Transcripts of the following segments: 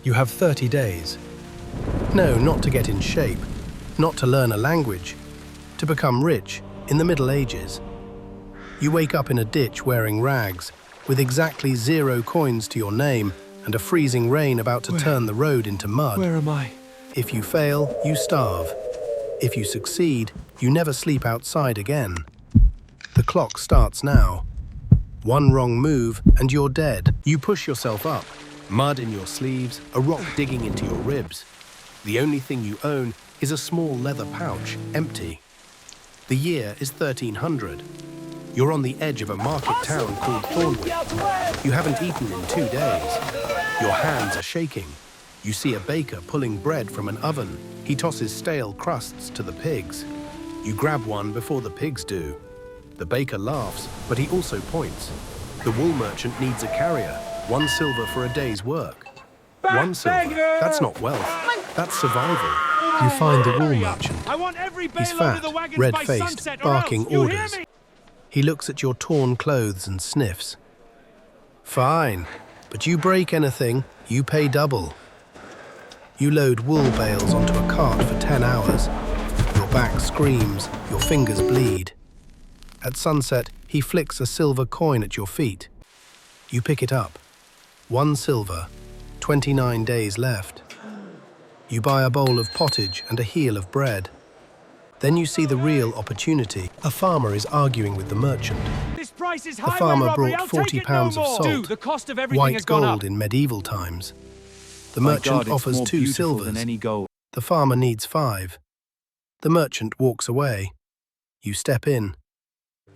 You have 30 days. No, not to get in shape, not to learn a language, to become rich in the Middle Ages. You wake up in a ditch wearing rags, with exactly 0 coins to your name and a freezing rain about to turn the road into mud. Where am I? If you fail, you starve. If you succeed, you never sleep outside again. The clock starts now. One wrong move and you're dead. You push yourself up, mud in your sleeves, a rock digging into your ribs. The only thing you own is a small leather pouch, empty. The year is 1300. You're on the edge of a market town called Thornwick. You haven't eaten in 2 days. Your hands are shaking. You see a baker pulling bread from an oven. He tosses stale crusts to the pigs. You grab one before the pigs do. The baker laughs, but he also points. The wool merchant needs a carrier, 1 silver for a day's work. 1 silver, that's not wealth, that's survival. You find the wool merchant. He's fat, red-faced, barking orders. He looks at your torn clothes and sniffs. Fine, but you break anything, you pay double. You load wool bales onto a cart for 10 hours. Your back screams, your fingers bleed. At sunset, he flicks a silver coin at your feet. You pick it up. 1 silver, 29 days left. You buy a bowl of pottage and a heel of bread. Then you see the real opportunity. A farmer is arguing with the merchant. The farmer brought 40 pounds of salt, white gold in medieval times. The merchant offers 2 silvers. The farmer needs 5. The merchant walks away. You step in.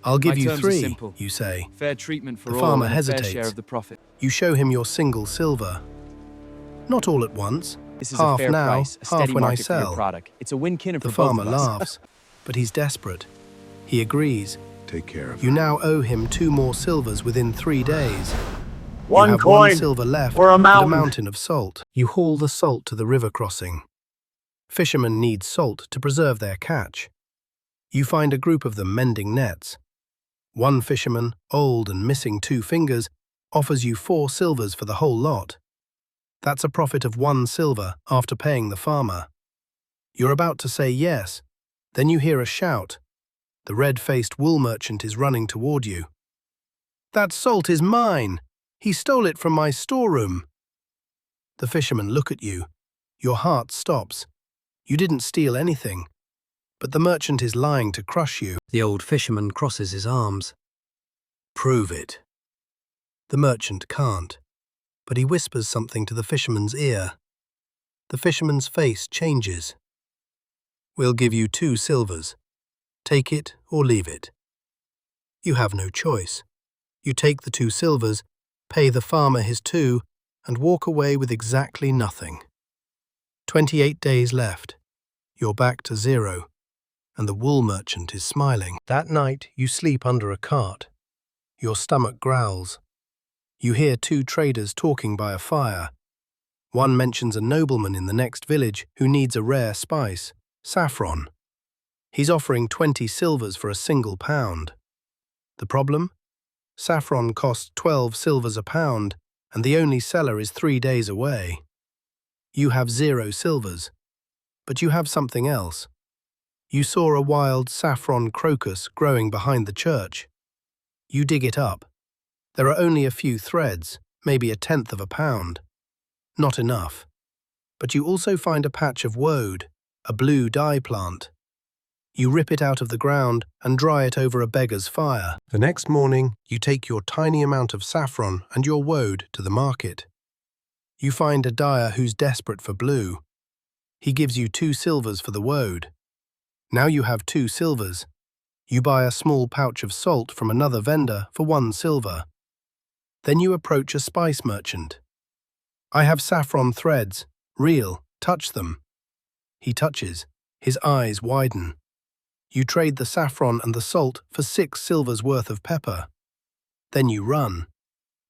I'll give you 3, you say. Fair treatment for the all farmer and hesitates. A fair share of the profit. You show him your single silver. Not all at once. This is half a fair now, price, a half steady when I market for your sell. product. It's a win-kin for The both farmer of us. laughs, but he's desperate. He agrees. Take care of You now owe him 2 more silvers within 3 days. One you have coin 1 silver left or a and mountain. a mountain of salt. You haul the salt to the river crossing. Fishermen need salt to preserve their catch. You find a group of them mending nets. 1 fisherman, old and missing 2 fingers, offers you 4 silvers for the whole lot. That's a profit of 1 silver after paying the farmer. You're about to say yes, then you hear a shout. The red-faced wool merchant is running toward you. That salt is mine! He stole it from my storeroom. The fishermen look at you. Your heart stops. You didn't steal anything. But the merchant is lying to crush you. The old fisherman crosses his arms. Prove it. The merchant can't, but he whispers something to the fisherman's ear. The fisherman's face changes. We'll give you 2 silvers. Take it or leave it. You have no choice. You take the 2 silvers, pay the farmer his 2, and walk away with exactly nothing. 28 days left. You're back to 0. And the wool merchant is smiling. That night, you sleep under a cart. Your stomach growls. You hear 2 traders talking by a fire. One mentions a nobleman in the next village who needs a rare spice, saffron. He's offering 20 silvers for a single pound. The problem? Saffron costs 12 silvers a pound, and the only seller is 3 days away. You have 0 silvers, but you have something else. You saw a wild saffron crocus growing behind the church. You dig it up. There are only a few threads, maybe 1/10 of a pound. Not enough. But you also find a patch of woad, a blue dye plant. You rip it out of the ground and dry it over a beggar's fire. The next morning, you take your tiny amount of saffron and your woad to the market. You find a dyer who's desperate for blue. He gives you 2 silvers for the woad. Now you have 2 silvers. You buy a small pouch of salt from another vendor for 1 silver. Then you approach a spice merchant. I have saffron threads, real, touch them. He touches. His eyes widen. You trade the saffron and the salt for 6 silvers worth of pepper. Then you run,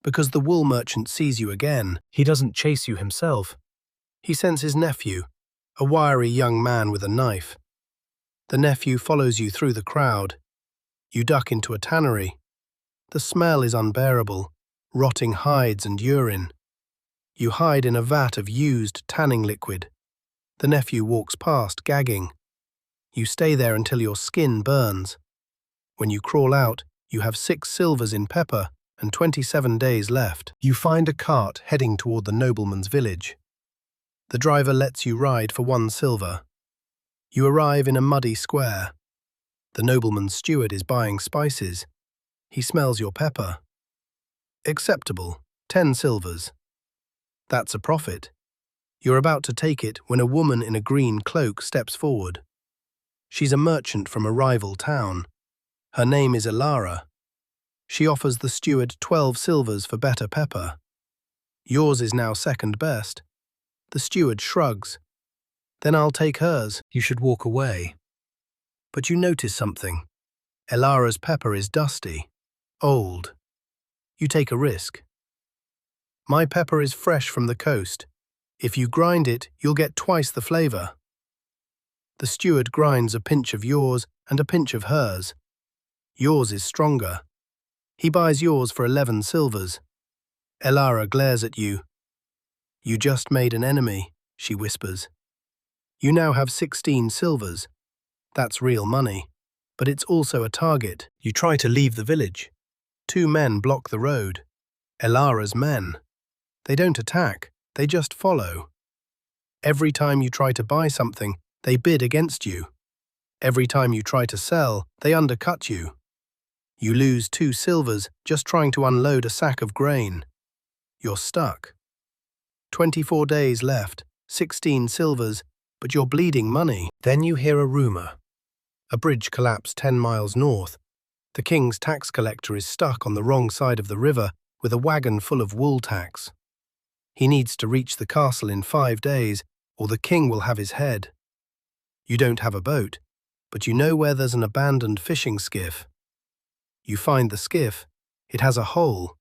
because the wool merchant sees you again. He doesn't chase you himself. He sends his nephew, a wiry young man with a knife. The nephew follows you through the crowd. You duck into a tannery. The smell is unbearable, rotting hides and urine. You hide in a vat of used tanning liquid. The nephew walks past, gagging. You stay there until your skin burns. When you crawl out, you have 6 silvers in pepper and 27 days left. You find a cart heading toward the nobleman's village. The driver lets you ride for 1 silver. You arrive in a muddy square. The nobleman's steward is buying spices. He smells your pepper. Acceptable, 10 silvers. That's a profit. You're about to take it when a woman in a green cloak steps forward. She's a merchant from a rival town. Her name is Elara. She offers the steward 12 silvers for better pepper. Yours is now second best. The steward shrugs. Then I'll take hers. You should walk away. But you notice something. Elara's pepper is dusty, old. You take a risk. My pepper is fresh from the coast. If you grind it, you'll get twice the flavor. The steward grinds a pinch of yours and a pinch of hers. Yours is stronger. He buys yours for 11 silvers. Elara glares at you. You just made an enemy, she whispers. You now have 16 silvers. That's real money, but it's also a target. You try to leave the village. 2 men block the road. Elara's men. They don't attack, they just follow. Every time you try to buy something, they bid against you. Every time you try to sell, they undercut you. You lose 2 silvers just trying to unload a sack of grain. You're stuck. 24 days left, 16 silvers, but you're bleeding money. Then you hear a rumor. A bridge collapsed 10 miles north. The king's tax collector is stuck on the wrong side of the river with a wagon full of wool tax. He needs to reach the castle in 5 days, or the king will have his head. You don't have a boat, but you know where there's an abandoned fishing skiff. You find the skiff. It has a hole.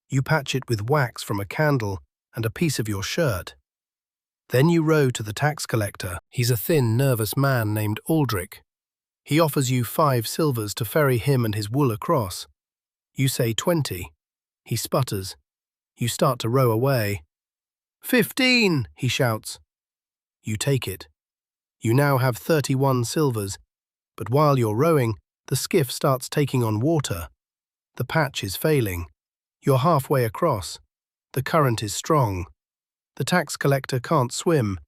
You patch it with wax from a candle and a piece of your shirt. Then you row to the tax collector. He's a thin, nervous man named Aldrich. He offers you 5 silvers to ferry him and his wool across. You say 20. He sputters. You start to row away. 15, he shouts. You take it. You now have 31 silvers, but while you're rowing, the skiff starts taking on water. The patch is failing. You're halfway across. The current is strong. The tax collector can't swim.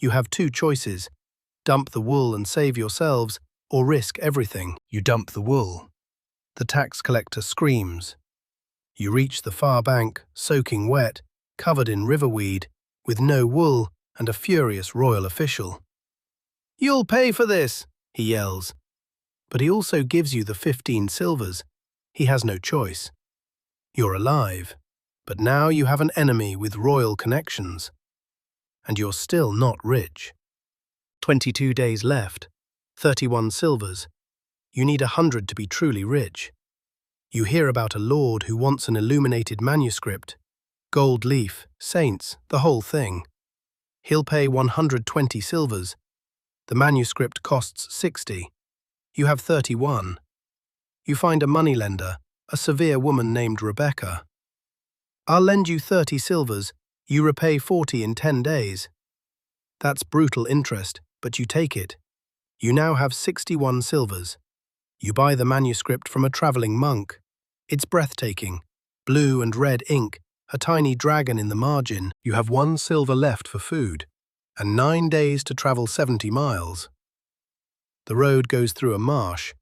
You have 2 choices. Dump the wool and save yourselves, or risk everything. You dump the wool. The tax collector screams. You reach the far bank, soaking wet, covered in riverweed, with no wool and a furious royal official. You'll pay for this, he yells. But he also gives you the 15 silvers. He has no choice. You're alive, but now you have an enemy with royal connections. And you're still not rich. 22 days left, 31 silvers. You need 100 to be truly rich. You hear about a lord who wants an illuminated manuscript. Gold leaf, saints, the whole thing. He'll pay 120 silvers. The manuscript costs 60. You have 31. You find a moneylender, a severe woman named Rebecca. I'll lend you 30 silvers. You repay 40 in 10 days. That's brutal interest, but you take it. You now have 61 silvers. You buy the manuscript from a traveling monk. It's breathtaking. Blue and red ink, a tiny dragon in the margin. You have 1 silver left for food, and 9 days to travel 70 miles. The road goes through a marsh.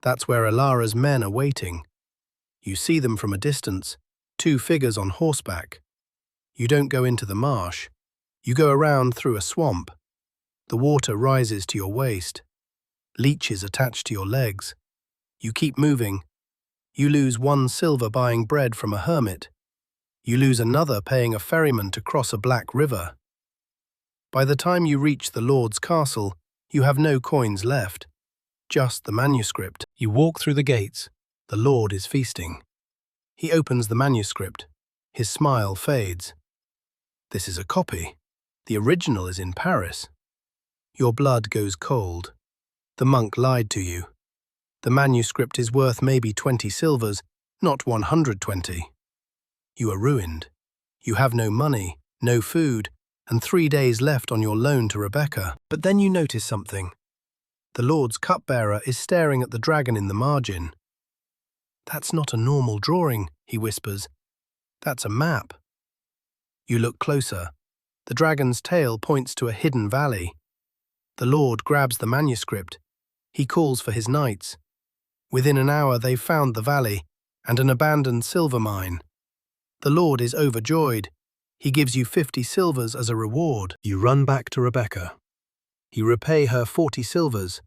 That's where Elara's men are waiting. You see them from a distance, 2 figures on horseback. You don't go into the marsh. You go around through a swamp. The water rises to your waist. Leeches attach to your legs. You keep moving. You lose 1 silver buying bread from a hermit. You lose another paying a ferryman to cross a black river. By the time you reach the Lord's castle, you have no coins left. Just the manuscript. You walk through the gates. The Lord is feasting. He opens the manuscript. His smile fades. This is a copy. The original is in Paris. Your blood goes cold. The monk lied to you. The manuscript is worth maybe 20 silvers, not 120. You are ruined. You have no money, no food, and 3 days left on your loan to Rebecca. But then you notice something. The Lord's cupbearer is staring at the dragon in the margin. "That's not a normal drawing," he whispers. "That's a map." You look closer. The dragon's tail points to a hidden valley. The Lord grabs the manuscript. He calls for his knights. Within an hour they've found the valley and an abandoned silver mine. The Lord is overjoyed. He gives you 50 silvers as a reward. You run back to Rebecca. You repay her 40 silvers.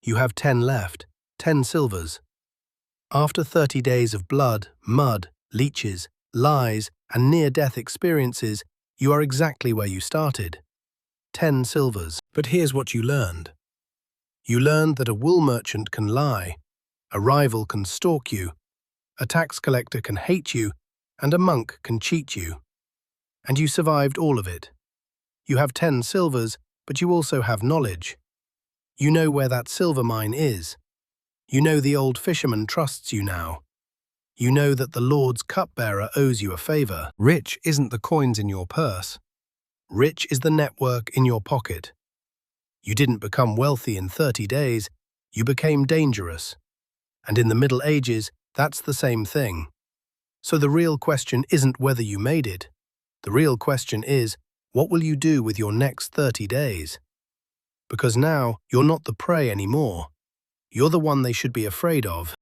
You have 10 left, 10 silvers. After 30 days of blood, mud, leeches, lies, and near-death experiences, you are exactly where you started. 10 silvers. But here's what you learned. You learned that a wool merchant can lie, a rival can stalk you, a tax collector can hate you, and a monk can cheat you. And you survived all of it. You have 10 silvers, but you also have knowledge. You know where that silver mine is. You know the old fisherman trusts you now. You know that the Lord's cupbearer owes you a favor. Rich isn't the coins in your purse. Rich is the network in your pocket. You didn't become wealthy in 30 days, you became dangerous. And in the Middle Ages, that's the same thing. So the real question isn't whether you made it. The real question is, what will you do with your next 30 days? Because now, you're not the prey anymore. You're the one they should be afraid of.